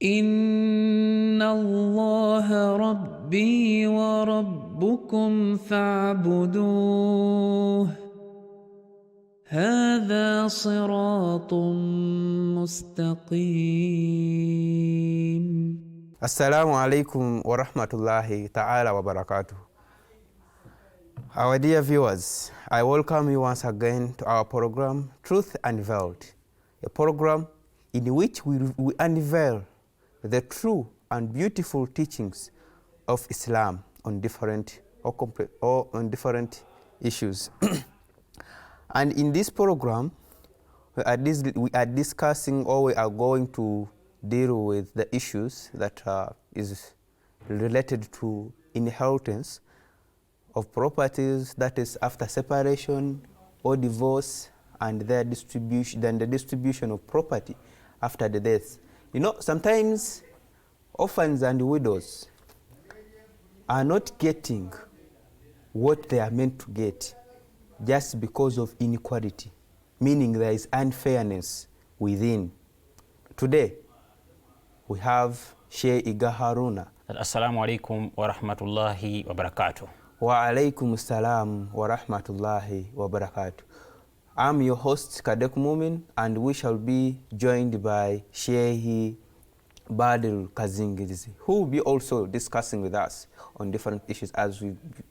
إن الله ربي وربكم فاعبدوه هذا صراط مستقيم. Assalamu alaikum wa rahmatullahi ta'ala wa barakatuh. Our dear viewers, I welcome you once again to our program Truth Unveiled, a program in which we unveil the true and beautiful teachings of Islam on different issues. And in this program, we are discussing, or we are going to deal with the issues that is related to inheritance of properties, that is after separation or divorce, and their distribution, then the distribution of property after the death. You know, sometimes orphans and widows are not getting what they are meant to get just because of inequality, meaning there is unfairness within. Today, we have Sheikh Iga Haruna. Assalamu alaikum wa rahmatullahi wa barakatuh. Wa alaikum assalam wa rahmatullahi wa barakatuh. I'm your host, Kadek Mumin, and we shall be joined by Sheikh Badil Kazingirizi, who will be also discussing with us on different issues as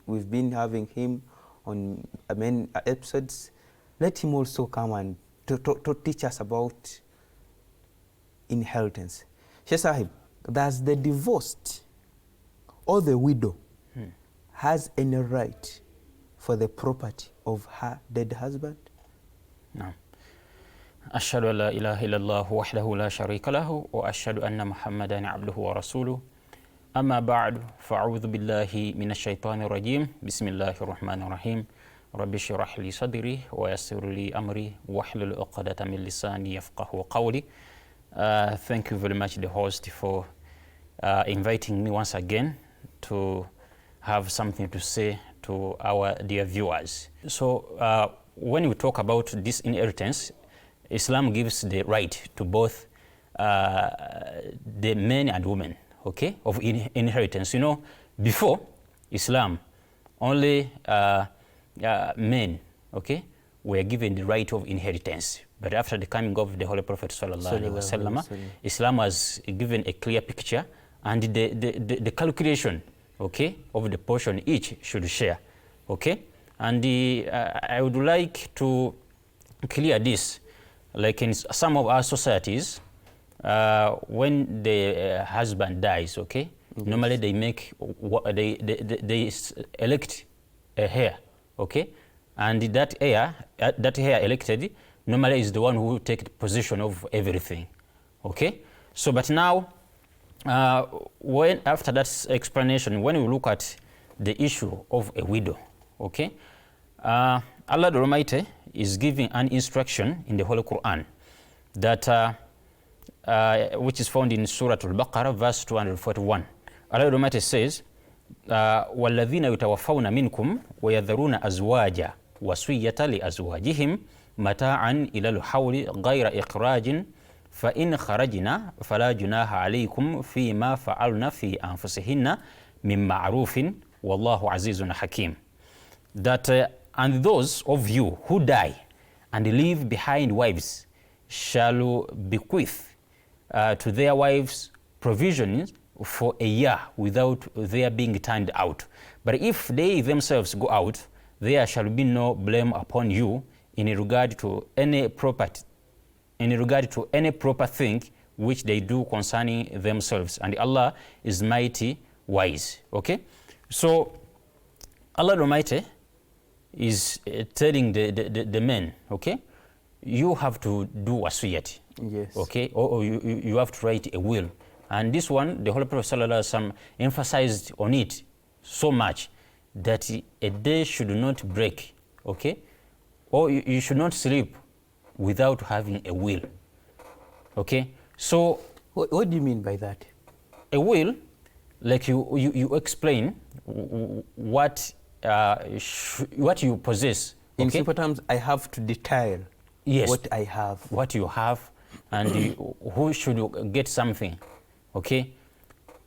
we've been having him on many episodes. Let him also come and to teach us about inheritance. Sheikh Sahib, does the divorced or the widow has any right for the property of her dead husband? No. أشهد أن لا إله إلا الله وحده لا شريك له وأشهد أن محمدا عبده ورسوله أما بعد فأعوذ بالله من الشيطان الرجيم بسم الله الرحمن الرحيم رب اشرح لي صدري ويسر لي أمري واحلل عقدة من لساني يفقهوا قولي. Thank you very much, the host, for inviting me once again to have something to say to our dear viewers. So when we talk about this inheritance, Islam gives the right to both the men and women, okay, of inheritance. You know, before Islam, only men, okay, were given the right of inheritance. But after the coming of the Holy Prophet sallallahu alaihi wasallam, Islam has given a clear picture, and the calculation, okay, of the portion each should share, okay. And I would like to clear this. Like in some of our societies, when the husband dies, okay, normally they make they elect a heir, okay, and that heir elected normally is the one who takes possession of everything, okay. So, but now, when after that explanation, when we look at the issue of a widow, okay, Allah the Almighty is giving an instruction in the Holy Quran that which is found in Surah Al-Baqarah verse 241. Allah the Almighty says, وَالَّذِينَ يُتَوَفَّوْنَ مِنْكُمْ وَيَذَرُونَ أَزْوَاجًا وَصِيَّةً لِأَزْوَاجِهِمْ مَتَاعًا إِلَى الْحَوْلِ غَيْرَ إِخْرَاجٍ فَإِنْ خَرَجْنَا فَلَا جُنَاحَ عَلَيْكُمْ فِيمَا فَعَلْنَ فِي أَنفُسِهِنَّ مِنْ مَعْرُوفٍ وَاللَّهُ عَزِيزٌ حَكِيمٌ. That and those of you who die and leave behind wives shall bequeath to their wives provisions for a year without their being turned out. But if they themselves go out, there shall be no blame upon you in regard to any proper thing which they do concerning themselves, and Allah is mighty wise. Okay, so Allah Almighty is telling the men, okay, you have to do wasiyat, yes, okay, or you have to write a will. And this one, the Holy Prophet sallallahu alaihi wasallam emphasized on it so much that a day should not break, okay, or you should not sleep without having a will, okay. So what do you mean by that? A will, like you explain what you possess. In okay? simple terms, I have to detail Yes. what I have. What you have, and who should get something. okay?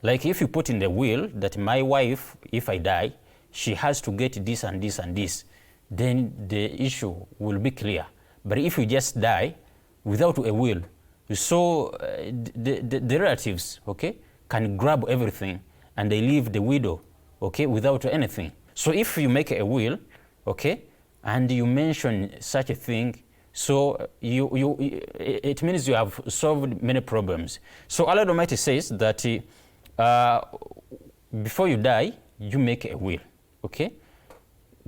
Like if you put in the will that my wife, if I die, she has to get this and this and this, then the issue will be clear. But if you just die without a will, so the relatives, okay, can grab everything and they leave the widow, okay, without anything. So if you make a will, okay, and you mention such a thing, so it means you have solved many problems. So Allah Almighty says that before you die, you make a will, okay?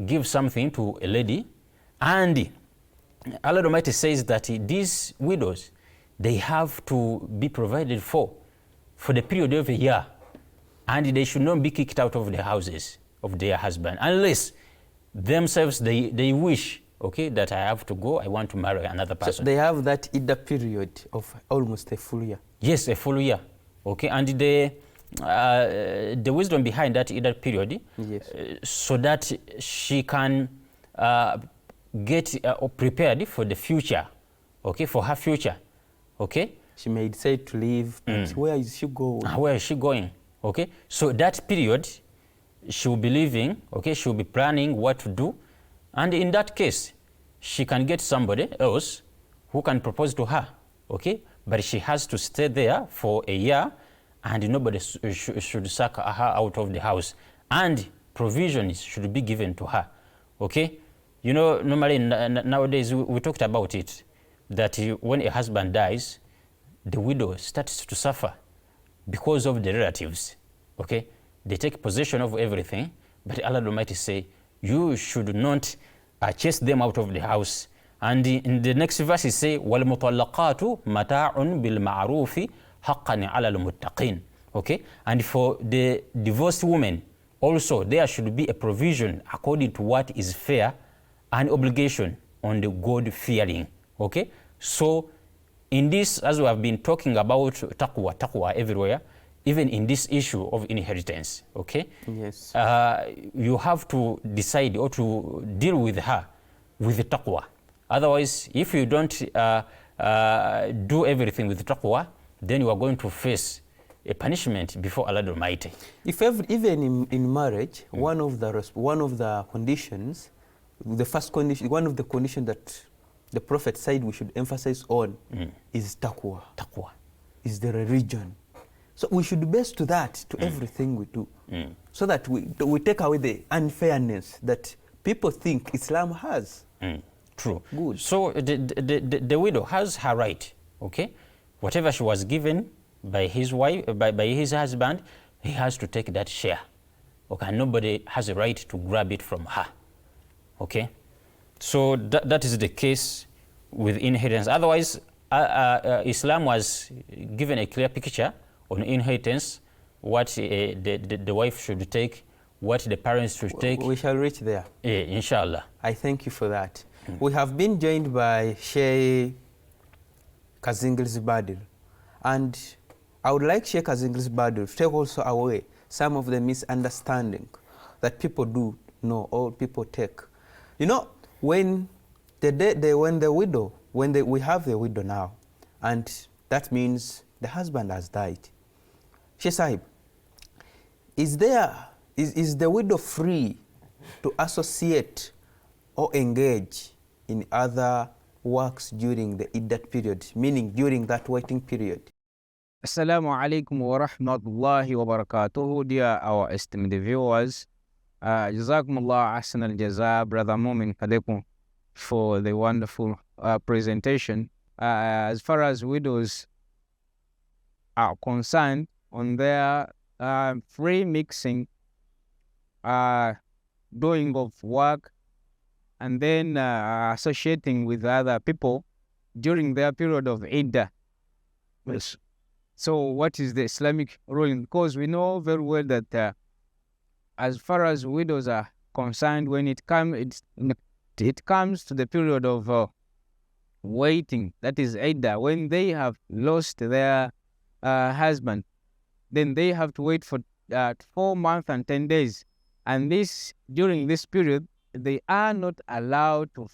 Give something to a lady, and Allah Almighty says that these widows, they have to be provided for the period of a year, and they should not be kicked out of the houses of their husband unless themselves they wish, okay, that I have to go, I want to marry another person. So they have that idda period of almost a full year. Yes, a full year, okay, and the wisdom behind that idda period, yes, so that she can get prepared for the future, okay, for her future, okay. She may decide to leave, but where is she going? Where is she going? Okay, so that period she will be living, okay, she will be planning what to do, and in that case she can get somebody else who can propose to her, okay, but she has to stay there for a year, and nobody should sack her out of the house, and provisions should be given to her, okay. You know, normally nowadays we talked about it, that when a husband dies, the widow starts to suffer because of the relatives, okay. They take possession of everything, but Allah Almighty say, you should not chase them out of the house. And in the next verse he say, وَالْمُطَلَّقَاتُ مَتَاعٌ بِالْمَعْرُوفِ حَقًّا عَلَى الْمُتَّقِينَ, okay. And for the divorced woman, also there should be a provision according to what is fair, and obligation on the God-fearing, okay. So in this, as we have been talking about taqwa everywhere, even in this issue of inheritance, okay? Yes. You have to decide or to deal with her with taqwa. Otherwise, if you don't do everything with taqwa, then you are going to face a punishment before Allah Almighty. Even in marriage, one of the conditions, the first condition, one of the conditions that the Prophet said we should emphasize on is taqwa. Taqwa is the religion. So we should base to that, to everything we do, so that we take away the unfairness that people think Islam has. True. Good. So the widow has her right, okay? Whatever she was given by his wife, by his husband, he has to take that share, okay? Nobody has a right to grab it from her, okay? So that is the case with inheritance. Otherwise, Islam was given a clear picture on inheritance, what the wife should take, what the parents should take. We shall reach there. Inshallah. I thank you for that. We have been joined by Sheikh Kazinglis Badil, and I would like Sheikh Kazinglis Badil to take also away some of the misunderstanding that people do know or people take. You know, when we have the widow now, and that means the husband has died. Sheikh Sahib, is the widow free to associate or engage in other works during the iddat period, meaning during that waiting period? Assalamu alaikum wa rahmatullahi wa barakatuhu, dear our esteemed viewers. Jazakumullah ahsan al-jaza, Brother Mumin Kadeku, for the wonderful presentation. As far as widows are concerned, on their free mixing, doing of work, and then associating with other people during their period of iddah. Yes. So what is the Islamic ruling? Because we know very well that as far as widows are concerned, when it comes to the period of waiting, that is iddah, when they have lost their husband, then they have to wait for 4 months and 10 days. And during this period, they are not allowed to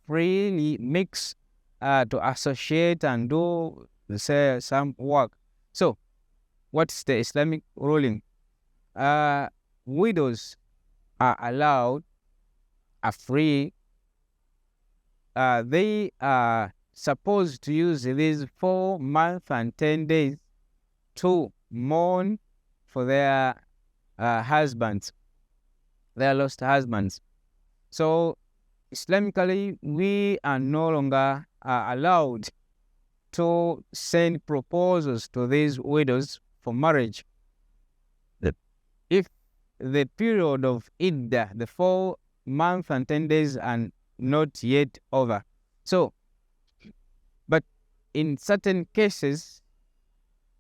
freely mix, to associate and do, say, some work. So what's the Islamic ruling? Widows are allowed, are free. They are supposed to use these 4 months and 10 days to mourn for their husbands, their lost husbands. So Islamically, we are no longer allowed to send proposals to these widows for marriage. If the period of Iddah, the 4 months and 10 days, are not yet over. So, but in certain cases,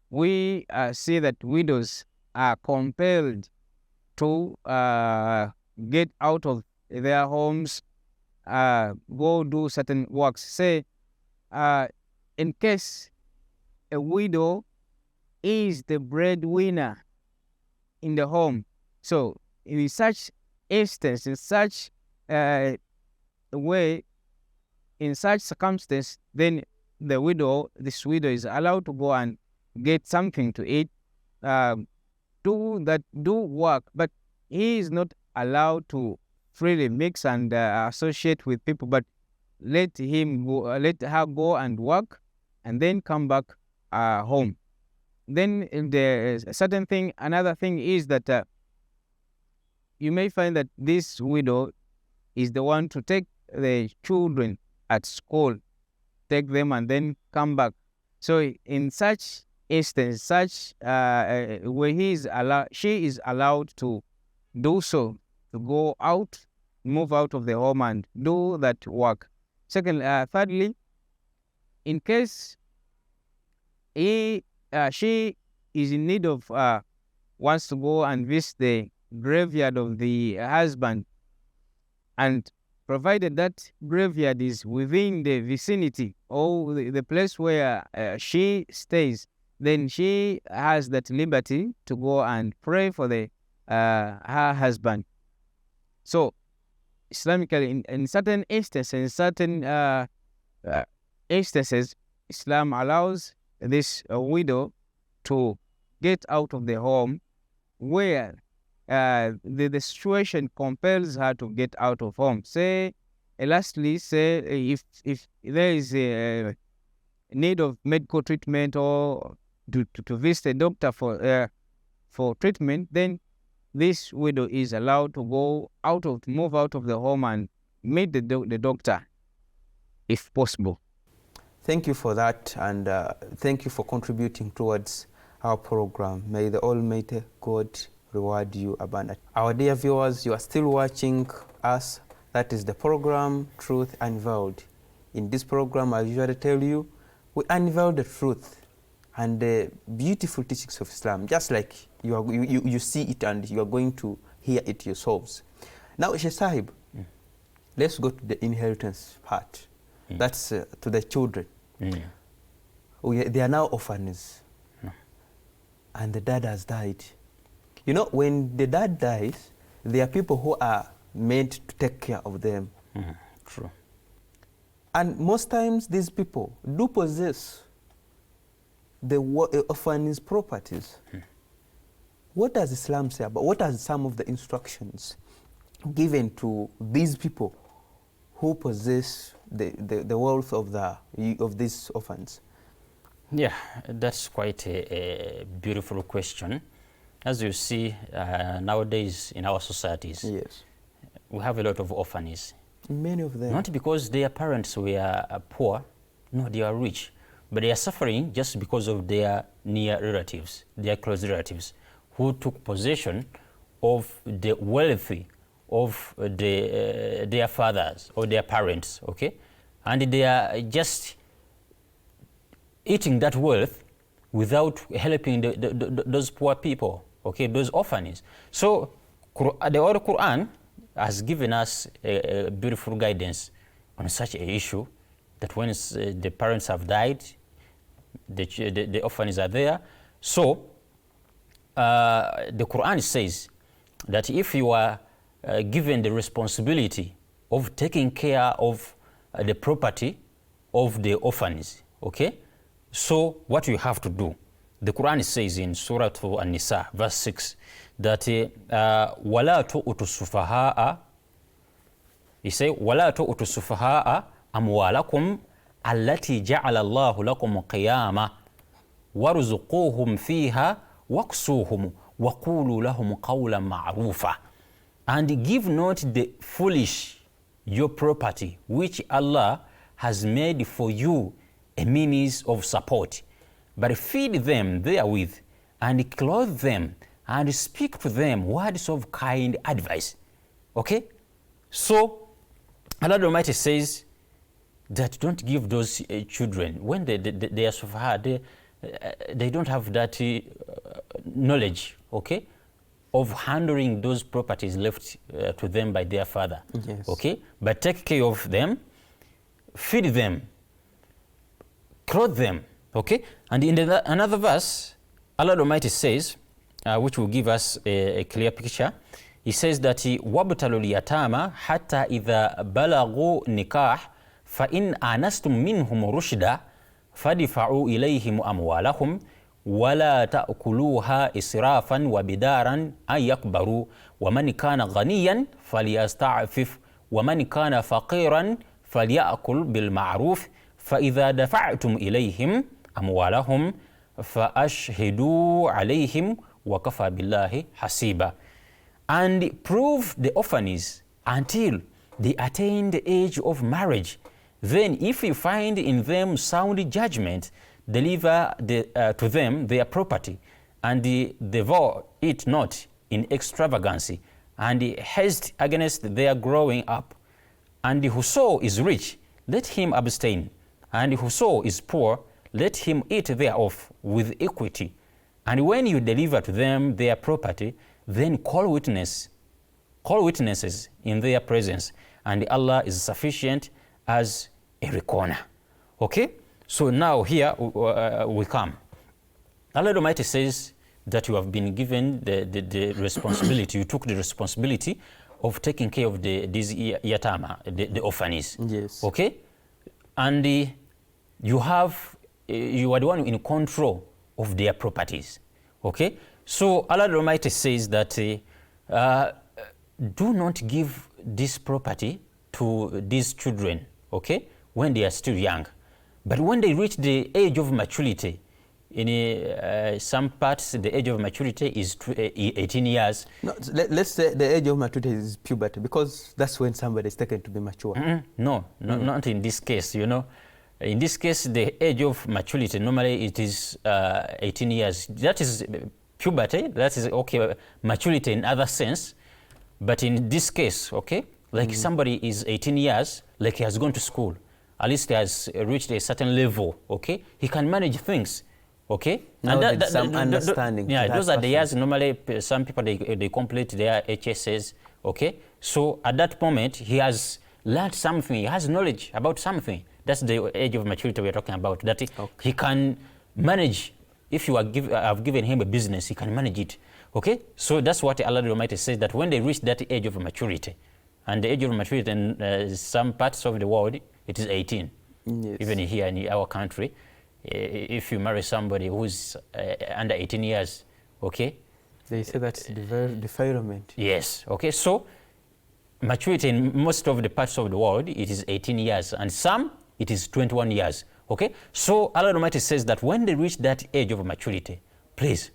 we see that widows are compelled to get out of their homes, go do certain works. Say, in case a widow is the breadwinner in the home, so in such instance, in such way, in such circumstance, then this widow is allowed to go and get something to eat, do work, but he is not allowed to freely mix and associate with people, but let her go and work and then come back home. Then the certain thing, another thing is that you may find that this widow is the one to take the children at school, take them and then come back. So in such instance, where she is allowed to do so, to go out, move out of the home and do that work. Thirdly, in case she is in need of, wants to go and visit the graveyard of the husband, and provided that graveyard is within the vicinity or the place where she stays, then she has that liberty to go and pray for her husband. So, Islamically, in certain instances, Islam allows this widow to get out of the home where the situation compels her to get out of home. Lastly, if there is a need of medical treatment or to visit a doctor for treatment, then this widow is allowed to move out of the home and meet the doctor, if possible. Thank you for that, and thank you for contributing towards our program. May the Almighty God reward you abundantly. Our dear viewers, you are still watching us. That is the program Truth Unveiled. In this program, I usually tell you, we unveil the truth and the beautiful teachings of Islam, just like you see it and you are going to hear it yourselves. Now, Sheikh Sahib, let's go to the inheritance part. That's to the children. They are now orphans, and the dad has died. You know, when the dad dies, there are people who are meant to take care of them. True. And most times these people do possess the orphan's properties. What does Islam say about, what are some of the instructions given to these people who possess the wealth of these orphans? Yeah, that's quite a beautiful question. As you see, nowadays in our societies, Yes. we have a lot of orphans. Many of them. Not because their parents were poor, no, they are rich, but they are suffering just because of their near relatives, their close relatives, who took possession of the wealthy of their fathers or their parents, okay? And they are just eating that wealth without helping those poor people, okay, those orphans. So the Holy Quran has given us a beautiful guidance on such an issue, that when the parents have died, the orphans are there. So the Quran says that if you are given the responsibility of taking care of the property of the orphans, okay, so what you have to do The Quran says in Surah An-Nisa, verse 6, that وَلَا تُؤْتُوا السُّفَهَاءَ, he says, وَلَا تُؤْتُوا السُّفَهَاءَ أَمْوَالَكُمْ الَّتِي جَعَلَ اللَّهُ لَكُمْ قِيَامًا وَارْزُقُوهُمْ فِيهَا وَاكْسُوهُمْ وَقُولُوا لَهُمْ قَوْلًا مَعْرُوفًا. And give not the foolish your property, which Allah has made for you a means of support, but feed them therewith, and clothe them, and speak to them words of kind advice. Okay? So, Allah the Almighty says that don't give those children, when they are so hard, they don't have that knowledge, okay, of handling those properties left to them by their father. Yes. Okay? But take care of them, feed them, clothe them. Okay? And in another verse, Allah Almighty says, which will give us a clear picture, he says that وَابْتَلُوا الْيَتَامَى حَتَّى إِذَا بَلَغُوا نِكَاحٍ فَإِنْ آنَسْتُم مِّنْهُمْ رُشْدًا فَادْفَعُوا إِلَيْهِمْ أَمْوَالَهُمْ ولا تأكلوها إسرافا وبدارا أن يكبروا ومن كان غنيا فليستعفف ومن كان فقيرا فليأكل بالمعروف فإذا دفعتم إليهم أموالهم فأشهدوا عليهم وكفى بالله حسيبا. And prove the orphans until they attain the age of marriage. Then if you find in them sound judgment, deliver to them their property, and devour it not in extravagancy, and haste against their growing up. And whoso is rich, let him abstain, and whoso is poor, let him eat thereof with equity. And when you deliver to them their property, then call witnesses in their presence, and Allah is sufficient as a recorder. Okay? So now here we come. Allah Almighty says that you have been given the responsibility, you took the responsibility of taking care of these yatama, the orphans. Yes. Okay? And you are the one in control of their properties. Okay? So Allah Almighty says that do not give this property to these children, okay, when they are still young. But when they reach the age of maturity, in some parts the age of maturity is 18 years. No, let's say the age of maturity is puberty, because that's when somebody is taken to be mature. No, not in this case, you know. In this case, the age of maturity, normally it is 18 years. That is puberty, that is, okay, maturity in other sense. But in this case, okay, like somebody is 18 years, like he has gone to school, at least he has reached a certain level, okay, he can manage things, okay. Now and some understanding. Yeah, those are the years normally some people they complete their HSS, okay. So at that moment he has learned something, he has knowledge about something. That's the age of maturity we're talking about, that he can manage. If you have given him a business, he can manage it, okay. So that's what Allah Almighty says, that when they reach that age of maturity, and the age of maturity in some parts of the world, it is 18. Yes. Even here in our country, if you marry somebody who's under 18 years, okay? They say that's defilement. Yes, okay. So maturity in most of the parts of the world, it is 18 years, and some, it is 21 years, okay? So Allah Almighty says that when they reach that age of maturity, please,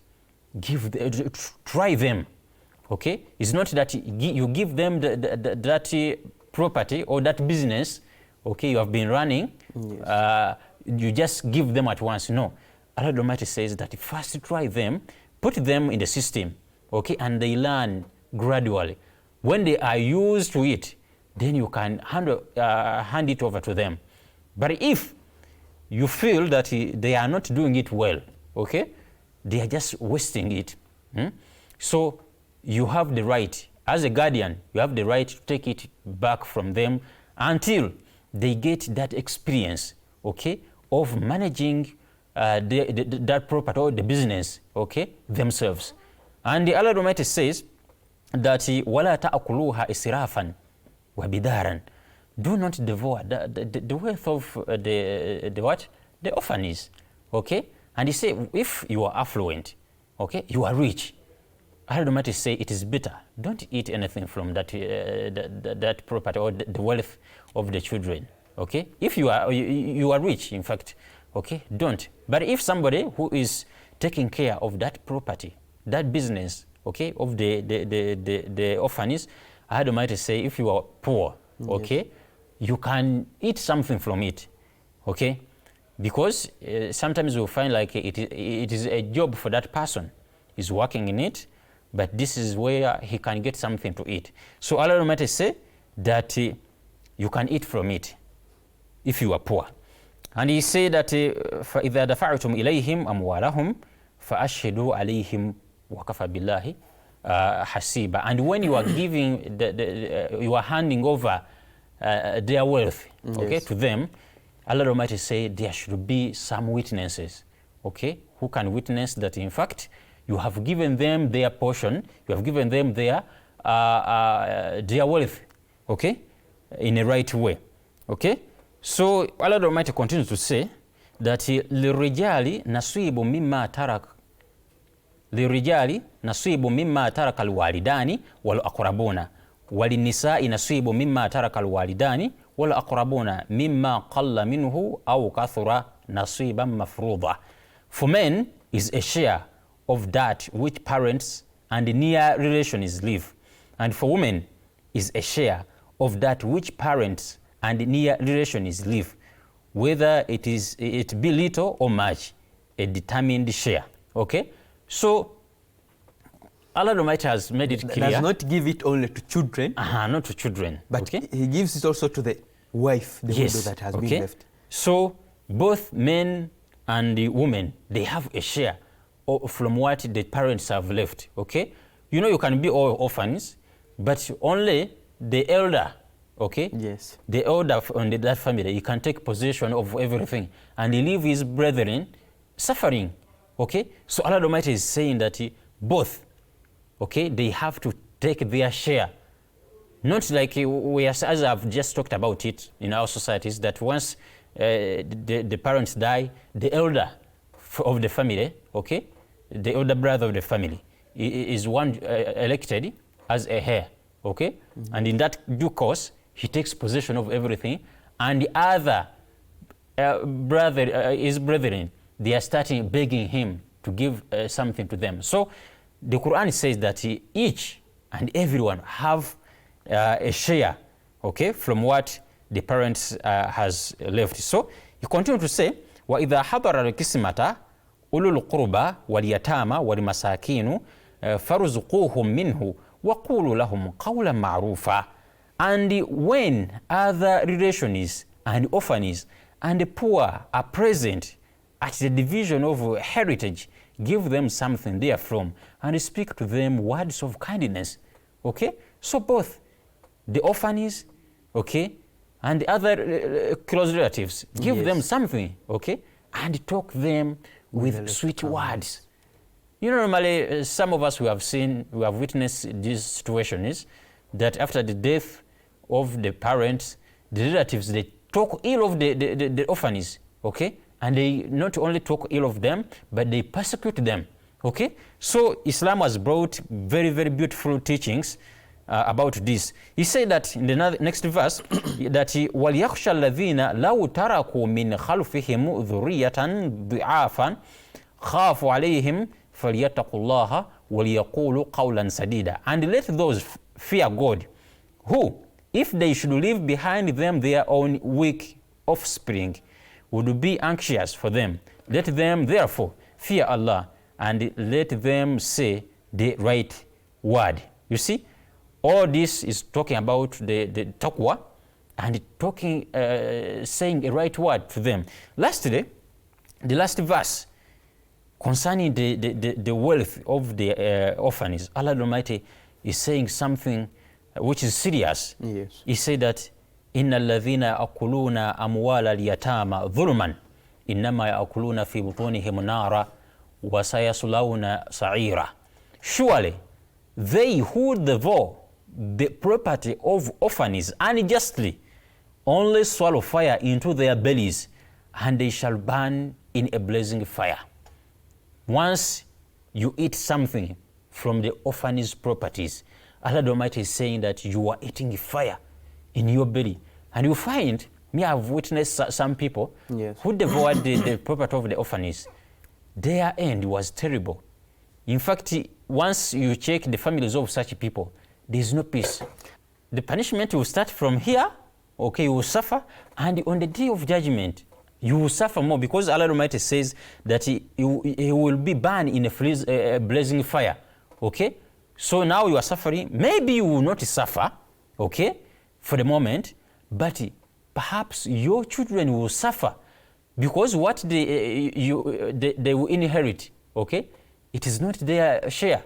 try them, okay? It's not that you give them that property or that business, okay, you have been running, yes. You just give them at once. No. Allah Almighty says that first try them, put them in the system, okay, and they learn gradually. When they are used to it, then you can hand it over to them. But if you feel that they are not doing it well, okay, they are just wasting it. So you have the right, as a guardian, you have the right to take it back from them until they get that experience, okay, of managing that property or the business, okay, themselves. And the Allah Almighty says that وَلَا تَأْكُلُوهَا إِسْرَافًا وَبِدَارًا. Do not devour the wealth of the what? The orphans, okay? And he said, if you are affluent, okay, you are rich, Allah Almighty say it is better. Don't eat anything from that property or the wealth of the children. Okay, if you are rich, in fact, okay, don't. But if somebody who is taking care of that property, that business, okay, of the orphans, Allah Almighty say, if you are poor, okay, you can eat something from it, okay, because sometimes you'll find like it is a job for that person. He's working in it, but this is where he can get something to eat. So Allah Almighty say that you can eat from it if you are poor. And he said that فَإِذَا دَفَعْتُمْ إِلَيْهِمْ أَمْوَالَهُمْ فَأَشْهِدُوا عَلَيْهِمْ وَكَفَى بِاللَّهِ حَسِيبًا. And when you are giving, you are handing over their wealth, okay, to them, Allah Almighty say there should be some witnesses, okay, who can witness that in fact you have given them their portion, you have given them their wealth, okay, in a right way, okay. So Allah Almighty continues to say that لِلرِّجَالِ نَصِيبٌ مِمَّا تَرَكَ لِلرِّجَالِ نَصِيبٌ مِمَّا تَرَكَ الْوَالِدَانِ وَالْأَقْرَبُونَ وَلِلنِّسَاءِ نَصِيبٌ مِمَّا تَرَكَ الْوَالِدَانِ وَالْأَقْرَبُونَ مِمَّا قَلَّ مِنْهُ أَوْ كَثُرَ نَصِيبًا مَفْرُوضًا. For men is a share of that which parents and near relations leave, and for women is a share of that which parents and near relations leave, whether it be little or much, a determined share. Okay, so Allah Almighty has made it clear. Does not give it only to children, not to children, but okay? He gives it also to the wife, the widow that has been left. So both men and the women, they have a share from what the parents have left. Okay, you know, you can be all orphans, but only the elder, okay, yes, the elder on that family, he can take possession of everything and he leave his brethren suffering. Okay, so Allah Almighty is saying that both, okay, they have to take their share. Not like we, as I've just talked about it in our societies, that once the parents die, the elder of the family, okay, the elder brother of the family is one elected as a heir, okay, and in that due course, he takes possession of everything, and the other his brethren, they are starting begging him to give something to them. So the Quran says that each and everyone have a share, okay, from what the parents has left. So he continued to say, وَإِذَا حَضَرَ الْقِسْمَةَ أُولُو الْقُرْبَى وَالْيَتَامَى وَالْمَسَاكِينُ فَارْزُقُوهُم مِّنْهُ وَقُولُوا لَهُمْ قَوْلًا مَعْرُوفًا. And when other relations and orphans and the poor are present at the division of heritage, give them something therefrom and speak to them words of kindness. Okay, so both the orphans, okay, and the other close relatives, give them something, okay, and talk them with sweet words. You know, normally some of us who have witnessed this situation is that after the death of the parents, the relatives, they talk ill of the orphans, okay, and they not only talk ill of them, but they persecute them, okay. So Islam has brought very, very beautiful teachings about this. He said that in the next verse that وَلْيَخْشَى الَّذِينَ لَوْ تَرَكُوا مِنْ خَلْفِهِمْ ذُرِّيَّةً ضِعَافًا خَافُوا عَلَيْهِمْ فَلْيَتَّقُوا اللَّهَ وَلْيَقُولُوا قَوْلًا سَدِيدًا. And let those fear God who, if they should leave behind them their own weak offspring, would be anxious for them. Let them therefore fear Allah and let them say the right word. You see, all this is talking about the taqwa and talking, saying a right word to them. Lastly, the last verse concerning the wealth of the orphans, Allah Almighty is saying something which is serious. Yes. He said that إن الذين يأكلون أموال اليتامى ظلما إنما يأكلون في بطونهم نارا وسيصلون سعيرا. Surely they who devour the property of orphans unjustly only swallow fire into their bellies, and they shall burn in a blazing fire. once you eat something from the orphanage properties, Allah the Almighty is saying that you are eating fire in your belly. And you find, me, I've witnessed some people Yes. who devoured the property of the orphanage. Their end was terrible. In fact, once you check the families of such people, there is no peace. The punishment will start from here, okay, you will suffer, and on the day of judgment, you will suffer more, because Allah Almighty says that he will be burned in a blazing fire, okay? So now you are suffering. Maybe you will not suffer, okay, for the moment, but perhaps your children will suffer, because what they will inherit, okay, it is not their share.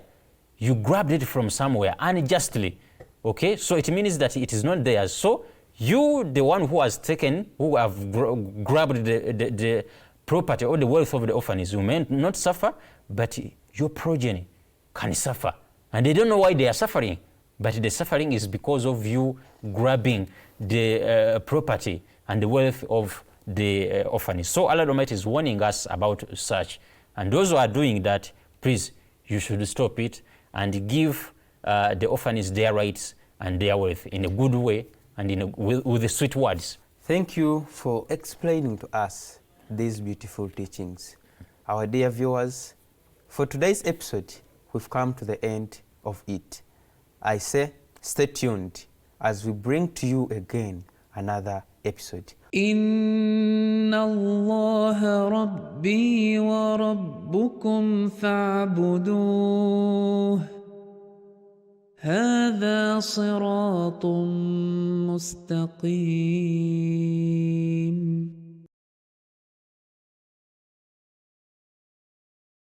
You grabbed it from somewhere unjustly, okay? So it means that it is not theirs. So you, the one who has taken, who have grabbed the property or the wealth of the orphanage, you may not suffer, but your progeny can suffer. And they don't know why they are suffering, but the suffering is because of you grabbing the property and the wealth of the orphanage. So Allah Almighty is warning us about such. And those who are doing that, please, you should stop it and give the orphanage their rights and their wealth in a good way and with the sweet words. Thank you for explaining to us these beautiful teachings. Our dear viewers, for today's episode, we've come to the end of it. I say, stay tuned as we bring to you again another episode. إن الله ربي وربكم فاعبدوه هذا صراط مستقيم